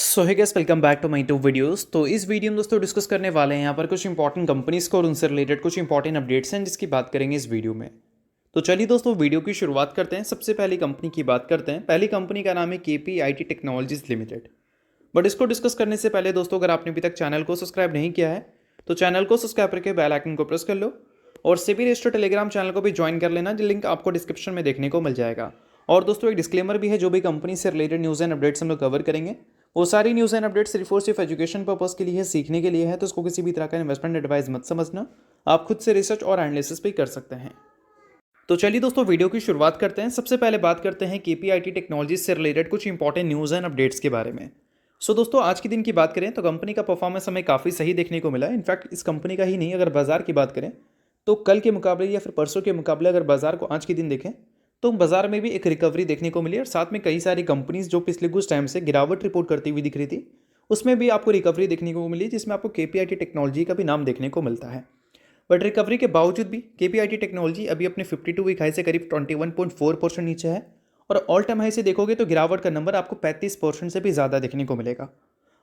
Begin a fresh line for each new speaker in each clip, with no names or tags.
So hi guys, welcome back to my to videos. तो इस video में दोस्तों डिस्कस करने वाले हैं यहाँ पर कुछ इंपॉर्टेंट कंपनीज को और उनसे रिलेटेड कुछ इंपॉर्टेंट अपडेट्स हैं जिसकी बात करेंगे इस वीडियो में। तो चलिए दोस्तों वीडियो की शुरुआत करते हैं। सबसे पहली कंपनी की बात करते हैं। पहली कंपनी का नाम है KPIT टेक्नोलॉजीज लिमिटेड। बट इसको डिस्कस करने से पहले दोस्तों, अगर आपने अभी तक चैनल को सब्सक्राइब नहीं किया है तो चैनल को सब्सक्राइब करके बेल आइकन को प्रेस कर लो और सेबी रजिस्टर्ड टेलीग्राम चैनल को भी ज्वाइन कर लेना, जो लिंक आपको डिस्क्रिप्शन में देखने को मिल जाएगा। और दोस्तों एक डिस्क्लेमर भी है, जो भी कंपनी से रिलेटेड न्यूज़ एंड अपडेट्स हम लोग कवर करेंगे वो सारी न्यूज़ एंड अपडेट्स सिर्फ और सिर्फ एजुकेशन पर्पस के लिए है, सीखने के लिए है। तो इसको किसी भी तरह का इन्वेस्टमेंट एडवाइस मत समझना, आप खुद से रिसर्च और एनालिसिस भी कर सकते हैं। तो चलिए दोस्तों वीडियो की शुरुआत करते हैं। सबसे पहले बात करते हैं KPIT टेक्नोलॉजीज से रिलेटेड कुछ इंपॉर्टेंट न्यूज़ एंड अपडेट्स के बारे में। सो दोस्तों आज के दिन की बात करें तो कंपनी का परफॉर्मेंस हमें काफ़ी सही देखने को मिला है। इनफैक्ट इस कंपनी का ही नहीं, अगर बाजार की बात करें तो कल के मुकाबले या फिर परसों के मुकाबले अगर बाजार को आज के दिन देखें तो बाजार में भी एक रिकवरी देखने को मिली और साथ में कई सारी कंपनीज जो पिछले कुछ टाइम से गिरावट रिपोर्ट करती हुई दिख रही थी उसमें भी आपको रिकवरी देखने को मिली, जिसमें आपको KPIT टेक्नोलॉजी का भी नाम देखने को मिलता है। बट रिकवरी के बावजूद भी KPIT टेक्नोलॉजी अभी अपने 52 वीक हाई से करीब 21.4% नीचे है और ऑल टाइम हाई से देखोगे तो गिरावट का नंबर आपको 35% से भी ज़्यादा देखने को मिलेगा।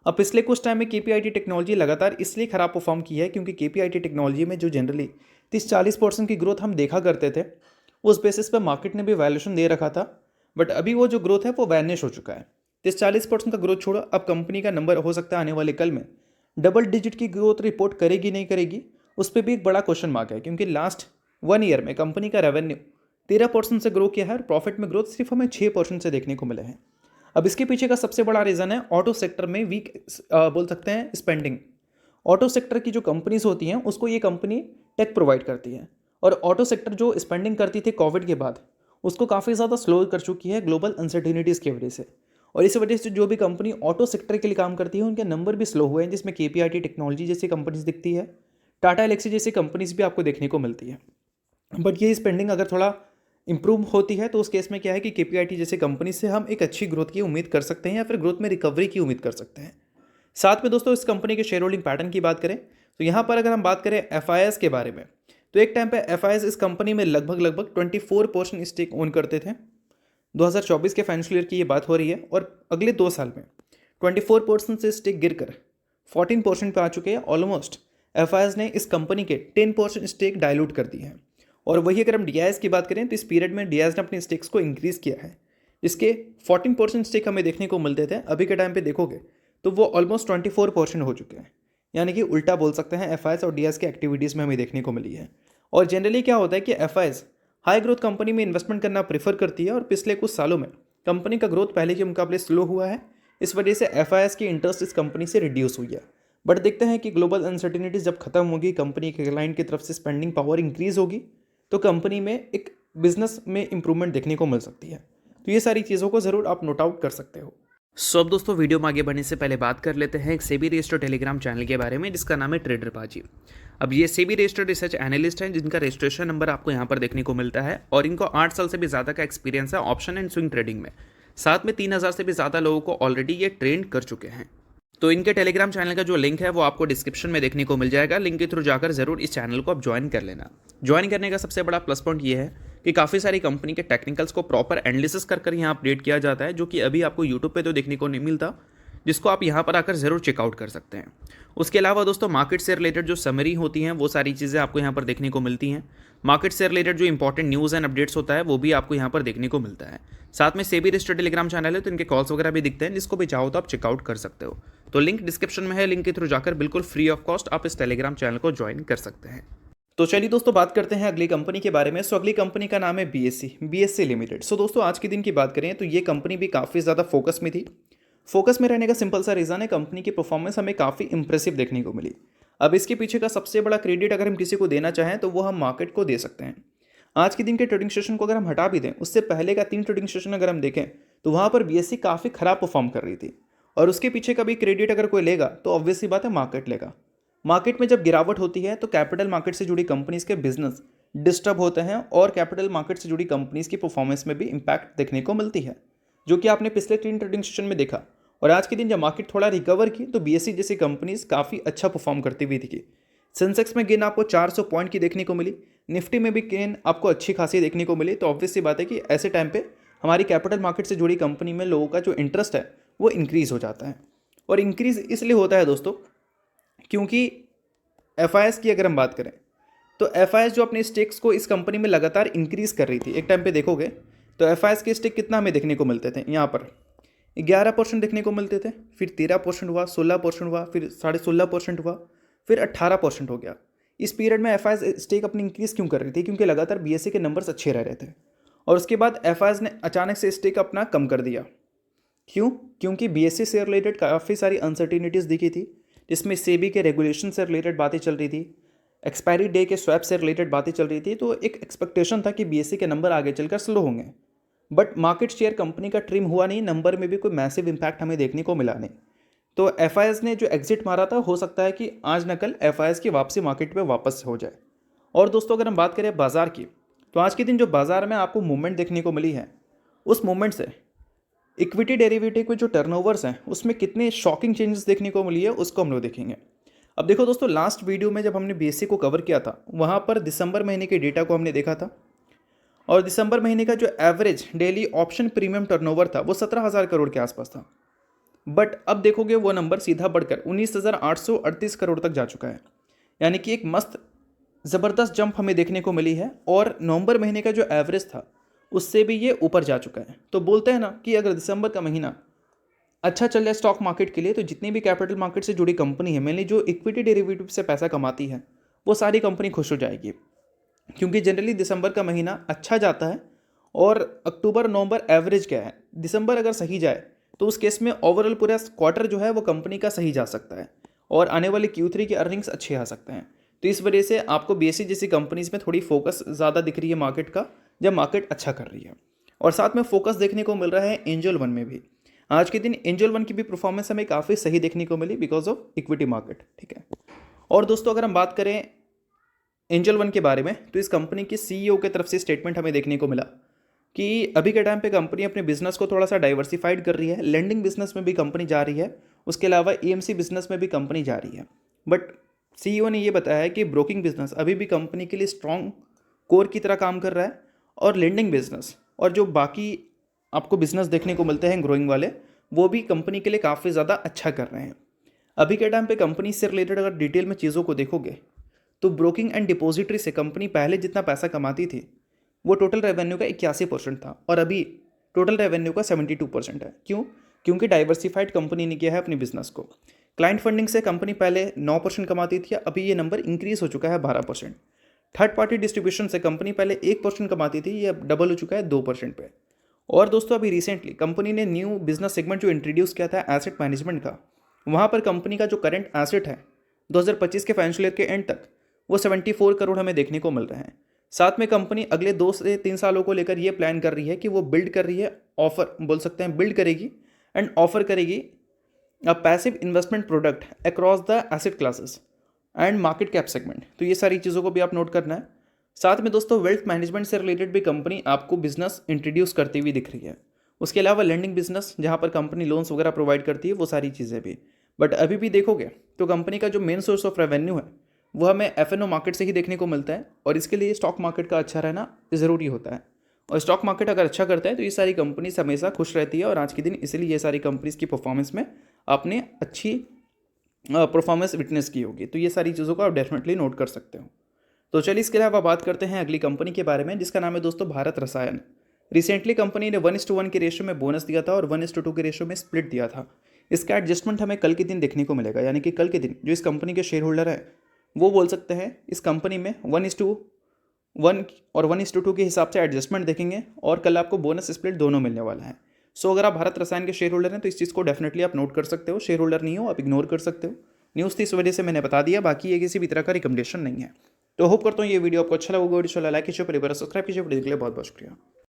अब पिछले कुछ टाइम में KPIT टेक्नोलॉजी लगातार इसलिए खराब परफॉर्म की है क्योंकि KPIT टेक्नोलॉजी में जो जनरली 30-40% की ग्रोथ हम देखा करते थे उस बेसिस पर मार्केट ने भी वैल्यूएशन दे रखा था। बट अभी वो जो ग्रोथ है वो वैनिश हो चुका है। 30-40% का ग्रोथ छोड़ो, अब कंपनी का नंबर हो सकता है आने वाले कल में डबल डिजिट की ग्रोथ रिपोर्ट करेगी नहीं करेगी, उस पर भी एक बड़ा क्वेश्चन मार्क है। क्योंकि लास्ट 1 ईयर में कंपनी का रेवेन्यू 13% से ग्रो किया है और प्रॉफिट में ग्रोथ सिर्फ हमें 6% से देखने को मिले हैं। अब इसके पीछे का सबसे बड़ा रीज़न है ऑटो सेक्टर में वीक बोल सकते हैं स्पेंडिंग। ऑटो सेक्टर की जो कंपनीज होती हैं उसको ये कंपनी टेक प्रोवाइड करती है और ऑटो सेक्टर जो स्पेंडिंग करती थी कोविड के बाद उसको काफ़ी ज़्यादा स्लो कर चुकी है ग्लोबल अनसर्टिनिटीज़ की वजह से। और इस वजह से जो भी कंपनी ऑटो सेक्टर के लिए काम करती है उनके नंबर भी स्लो हुए हैं, जिसमें KPIT टेक्नोलॉजी जैसी कंपनीज दिखती है, टाटा एलेक्सी जैसी कंपनीज भी आपको देखने को मिलती है। बट ये स्पेंडिंग अगर थोड़ा इंप्रूव होती है तो उस केस में क्या है कि KPIT जैसे कंपनी से हम एक अच्छी ग्रोथ की उम्मीद कर सकते हैं या फिर ग्रोथ में रिकवरी की उम्मीद कर सकते हैं। साथ में दोस्तों इस कंपनी के शेयर होल्डिंग पैटर्न की बात करें तो यहाँ पर अगर हम बात करें FIS के बारे में तो एक टाइम पे FIS इस कंपनी में लगभग 24% स्टेक ओन करते थे। 2024 के फाइनेंशियल ईयर की ये बात हो रही है और अगले 2 साल में 24% से स्टेक गिरकर 14% पे आ चुके हैं। ऑलमोस्ट FIS ने इस कंपनी के 10% स्टेक डायलूट कर दिए हैं। और वही अगर हम DIS की बात करें तो इस पीरियड में DIS ने अपने स्टेक्स को इंक्रीज़ किया है, जिसके 14% स्टेक हमें देखने को मिलते थे, अभी के टाइम पे देखोगे तो वो ऑलमोस्ट 24% हो चुके हैं। यानी कि उल्टा बोल सकते हैं FIS और DIS की एक्टिविटीज़ में हमें देखने को मिली है। और जनरली क्या होता है कि FIS हाई ग्रोथ कंपनी में इन्वेस्टमेंट करना प्रेफर करती है और पिछले कुछ सालों में कंपनी का ग्रोथ पहले के मुकाबले स्लो हुआ है। इस वजह से FIS की इंटरेस्ट इस कंपनी से रिड्यूस हुई है। बट देखते हैं कि ग्लोबल अनसर्टिनिटीज जब खत्म होगी, कंपनी के क्लाइंट की तरफ से स्पेंडिंग पावर इंक्रीज होगी तो कंपनी में एक बिजनेस में इंप्रूवमेंट देखने को मिल सकती है। तो ये सारी चीज़ों को ज़रूर आप नोट आउट कर सकते हो। सो अब दोस्तों वीडियो में आगे बढ़ने से पहले बात कर लेते हैं एक सेबी रजिस्टर्ड टेलीग्राम चैनल के बारे में जिसका नाम है ट्रेडर बाजी। अब ये सेबी रजिस्टर्ड रिसर्च एनालिस्ट हैं जिनका रजिस्ट्रेशन नंबर आपको यहाँ पर देखने को मिलता है और इनको 8 साल से भी ज़्यादा का एक्सपीरियंस है ऑप्शन एंड स्विंग ट्रेडिंग में। साथ में 3000 से भी ज़्यादा लोगों को ऑलरेडी ये ट्रेंड कर चुके हैं। तो इनके टेलीग्राम चैनल का जो लिंक है वो आपको डिस्क्रिप्शन में देखने को मिल जाएगा। लिंक के थ्रू जाकर जरूर इस चैनल को आप ज्वाइन कर लेना। ज्वाइन करने का सबसे बड़ा प्लस पॉइंट ये है कि काफ़ी सारी कंपनी के टेक्निकल्स को प्रॉपर एनालिसिस कर यहाँ अपडेट किया जाता है, जो कि अभी आपको यूट्यूब पे तो देखने को नहीं मिलता, जिसको आप यहाँ पर आकर ज़रूर चेकआउट कर सकते हैं। उसके अलावा दोस्तों मार्केट से रिलेटेड जो समरी होती हैं वो सारी चीज़ें आपको यहाँ पर देखने को मिलती हैं। मार्केट से रिलेटेड जो इंपॉर्टेंट न्यूज़ एंड अपडेट्स होता है वो भी आपको यहाँ पर देखने को मिलता है। साथ में सेबी रजिस्टर्ड टेलीग्राम चैनल है तो इनके कॉल्स वगैरह भी दिखते हैं, जिसको भी चाहो तो आप चेकआउट कर सकते हो। तो लिंक डिस्क्रिप्शन में है, लिंक के थ्रू जाकर बिल्कुल फ्री ऑफ कॉस्ट आप इस टेलीग्राम चैनल को ज्वाइन कर सकते हैं। तो चलिए दोस्तों बात करते हैं अगली कंपनी के बारे में। सो अगली कंपनी का नाम है BSE लिमिटेड। सो दोस्तों आज के दिन की बात करें तो ये कंपनी भी काफ़ी ज़्यादा फोकस में थी। फोकस में रहने का सिंपल सा रीज़न है कंपनी की परफॉर्मेंस हमें काफ़ी इंप्रेसिव देखने को मिली। अब इसके पीछे का सबसे बड़ा क्रेडिट अगर हम किसी को देना चाहें तो वो हम मार्केट को दे सकते हैं। आज के दिन के ट्रेडिंग सेशन को अगर हम हटा भी दें, उससे पहले का 3 ट्रेडिंग सेशन अगर हम देखें तो वहाँ पर BSE काफ़ी ख़राब परफॉर्म कर रही थी और उसके पीछे का भी क्रेडिट अगर कोई लेगा तो ऑब्वियसली बात है मार्केट लेगा। मार्केट में जब गिरावट होती है तो कैपिटल मार्केट से जुड़ी कंपनीज के बिजनेस डिस्टर्ब होते हैं और कैपिटल मार्केट से जुड़ी कंपनीज की परफॉर्मेंस में भी इंपैक्ट देखने को मिलती है, जो कि आपने पिछले 3 ट्रेडिंग सेशन में देखा। और आज के दिन जब मार्केट थोड़ा रिकवर की तो BSE जैसी कंपनीज काफ़ी अच्छा परफॉर्म करती हुई दिखी। सेंसेक्स में गेन आपको 400 पॉइंट की देखने को मिली, निफ्टी में भी गेन आपको अच्छी खासी देखने को मिली। तो ऑब्वियसली बात है कि ऐसे टाइम पे हमारी कैपिटल मार्केट से जुड़ी कंपनी में लोगों का जो इंटरेस्ट है वो इंक्रीज़ हो जाता है। और इंक्रीज़ इसलिए होता है दोस्तों क्योंकि एफआईएस की अगर हम बात करें तो एफआईएस जो अपने स्टेक्स को इस कंपनी में लगातार इंक्रीज़ कर रही थी। एक टाइम पे देखोगे तो एफआईएस के स्टेक कितना हमें देखने को मिलते थे, यहाँ पर 11% देखने को मिलते थे, फिर 13% हुआ, 16% हुआ, फिर 16.5% हुआ, फिर 18% हो गया। इस पीरियड में एफआईएस स्टेक अपनी इंक्रीज़ क्यों कर रही थी? क्योंकि लगातार बीएसई के नंबर्स अच्छे रह रहे थे। और उसके बाद एफआईएस ने अचानक से स्टेक अपना कम कर दिया। क्यों? क्योंकि बीएसई से रिलेटेड काफ़ी सारी अनसर्टिनिटीज़ दिखी थी, जिसमें सेबी के रेगुलेशन से रिलेटेड बातें चल रही थी, एक्सपायरी डे के स्वैप से रिलेटेड बातें चल रही थी। तो एक एक्सपेक्टेशन था कि बीएसई के नंबर आगे चलकर स्लो होंगे, बट मार्केट शेयर कंपनी का ट्रिम हुआ नहीं, नंबर में भी कोई मैसिव इम्पैक्ट हमें देखने को मिला नहीं। तो एफआईएस ने जो एग्जिट मारा था, हो सकता है कि आज न कल एफआईएस की वापसी मार्केट पे वापस हो जाए। और दोस्तों अगर हम बात करें बाजार की, तो आज के दिन जो बाजार में आपको मूवमेंट देखने को मिली है, उस मूवमेंट से इक्विटी डेरिवेटिव के जो टर्नओवर्स हैं उसमें कितने शॉकिंग चेंजेस देखने को मिली है, उसको हम लोग देखेंगे। अब देखो दोस्तों, लास्ट वीडियो में जब हमने बीएसई को कवर किया था, वहाँ पर दिसंबर महीने के डेटा को हमने देखा था, और दिसंबर महीने का जो average daily option premium turnover था वो 17,000 करोड़ के आसपास था। बट अब देखोगे वो नंबर सीधा बढ़कर 19,838 करोड़ तक जा चुका है, यानी कि एक मस्त ज़बरदस्त जंप हमें देखने को मिली है। और नवंबर महीने का जो एवरेज था उससे भी ये ऊपर जा चुका है। तो बोलते हैं ना कि अगर दिसंबर का महीना अच्छा चल रहा है स्टॉक मार्केट के लिए, तो जितनी भी कैपिटल मार्केट से जुड़ी कंपनी है, मेनली जो इक्विटी डेरिवेटिव से पैसा कमाती है, वो सारी कंपनी खुश हो जाएगी। क्योंकि जनरली दिसंबर का महीना अच्छा जाता है, और अक्टूबर नवंबर एवरेज क्या है, दिसंबर अगर सही जाए तो उस केस में ओवरऑल पूरा क्वार्टर जो है वो कंपनी का सही जा सकता है, और आने वाले Q3 के अर्निंग्स अच्छे आ सकते हैं। तो इस वजह से आपको बीएसई जैसी कंपनीज में थोड़ी फोकस ज़्यादा दिख रही है मार्केट का, जब मार्केट अच्छा कर रही है। और साथ में फोकस देखने को मिल रहा है एंजल वन में भी। आज के दिन एंजल वन की भी परफॉर्मेंस हमें काफ़ी सही देखने को मिली बिकॉज ऑफ इक्विटी मार्केट। ठीक है। और दोस्तों अगर हम बात करें एंजल वन के बारे में, तो इस कंपनी के सीईओ की तरफ से स्टेटमेंट हमें देखने को मिला कि अभी के टाइम पे कंपनी अपने बिजनेस को थोड़ा सा डाइवर्सिफाइड कर रही है। लेंडिंग बिजनेस में भी कंपनी जा रही है, उसके अलावा ईएमसी बिजनेस में भी कंपनी जा रही है। बट सीईओ ने ये बताया है कि ब्रोकिंग बिजनेस अभी भी कंपनी के लिए स्ट्रॉन्ग कोर की तरह काम कर रहा है, और लेंडिंग बिजनेस और जो बाकी आपको बिजनेस देखने को मिलते हैं ग्रोइंग वाले, वो भी कंपनी के लिए काफ़ी ज़्यादा अच्छा कर रहे हैं। अभी के टाइम पे कंपनी से रिलेटेड अगर डिटेल में चीज़ों को देखोगे तो ब्रोकिंग एंड डिपॉजिटरी से कंपनी पहले जितना पैसा कमाती थी वो टोटल रेवेन्यू का 81% था, और अभी टोटल रेवेन्यू का 72% है। क्यों? क्योंकि डाइवर्सिफाइड कंपनी ने किया है अपनी बिजनेस को। क्लाइंट फंडिंग से कंपनी पहले 9% कमाती थी, अभी ये नंबर इंक्रीज हो चुका है 12%। थर्ड पार्टी डिस्ट्रीब्यूशन से कंपनी पहले 1% कमाती थी, ये अब डबल हो चुका है 2% पे। और दोस्तों अभी रिसेंटली कंपनी ने न्यू बिजनेस सेगमेंट जो इंट्रोड्यूस किया था एसेट मैनेजमेंट का, वहाँ पर कंपनी का जो करंट एसेट है 2025 के फाइनेंशियल ईयर के एंड तक वो 74 करोड़ हमें देखने को मिल रहे हैं। साथ में कंपनी अगले 2 से 3 सालों को लेकर ये प्लान कर रही है कि वो बिल्ड कर रही है, ऑफर बोल सकते हैं, बिल्ड करेगी एंड ऑफर करेगी अ passive investment product across the asset classes and market cap segment. तो ये सारी चीज़ों को भी आप नोट करना है। साथ में दोस्तों वेल्थ मैनेजमेंट से रिलेटेड भी कंपनी आपको बिजनेस इंट्रोड्यूस करती हुई दिख रही है। उसके अलावा लेंडिंग बिजनेस जहाँ पर कंपनी लोन्स वगैरह प्रोवाइड करती है, वो सारी चीज़ें भी। बट अभी भी देखोगे तो कंपनी का जो मेन सोर्स ऑफ रेवेन्यू है वो हमें एफएनओ मार्केट से ही देखने को मिलता है, और इसके लिए स्टॉक मार्केट का अच्छा रहना ज़रूरी होता है। और स्टॉक मार्केट अगर अच्छा करता है तो ये सारी कंपनीज हमेशा खुश रहती है, और आज के दिन इसलिए ये सारी कंपनीज की परफॉर्मेंस में आपने अच्छी परफॉर्मेंस विटनेस की होगी। तो ये सारी चीज़ों को आप डेफिनेटली नोट कर सकते हो। तो चलिए इसके अलावा बात करते हैं अगली कंपनी के बारे में, जिसका नाम है दोस्तों भारत रसायन। रिसेंटली कंपनी ने 1:1 के रेशियो में बोनस दिया था और 1:2 के रेशियो में स्प्लिट दिया था। इसका एडजस्टमेंट हमें कल के दिन देखने को मिलेगा, यानी कि कल के दिन जो इस कंपनी के शेयर होल्डर है वो बोल सकते हैं इस कंपनी में 1:1 और 1:2 के हिसाब से एडजस्टमेंट देखेंगे, और कल आपको बोनस स्प्लिट दोनों मिलने वाला है। सो अगर आप भारत रसायन के शेयर होल्डर हैं तो इस चीज़ को डेफिनेटली आप नोट कर सकते हो। शेयर होल्डर नहीं हो आप इग्नोर कर सकते हो। न्यूज़ थी इस वजह से मैंने बता दिया, बाकी ये किसी भी तरह का रिकमेंडेशन नहीं है। तो होप करता हूँ ये वीडियो आपको अच्छा लगा। वीडियो लाइक कीजिए, परिवार सब्सक्राइब कीजिए। वीडियो के लिए बहुत बहुत शुक्रिया।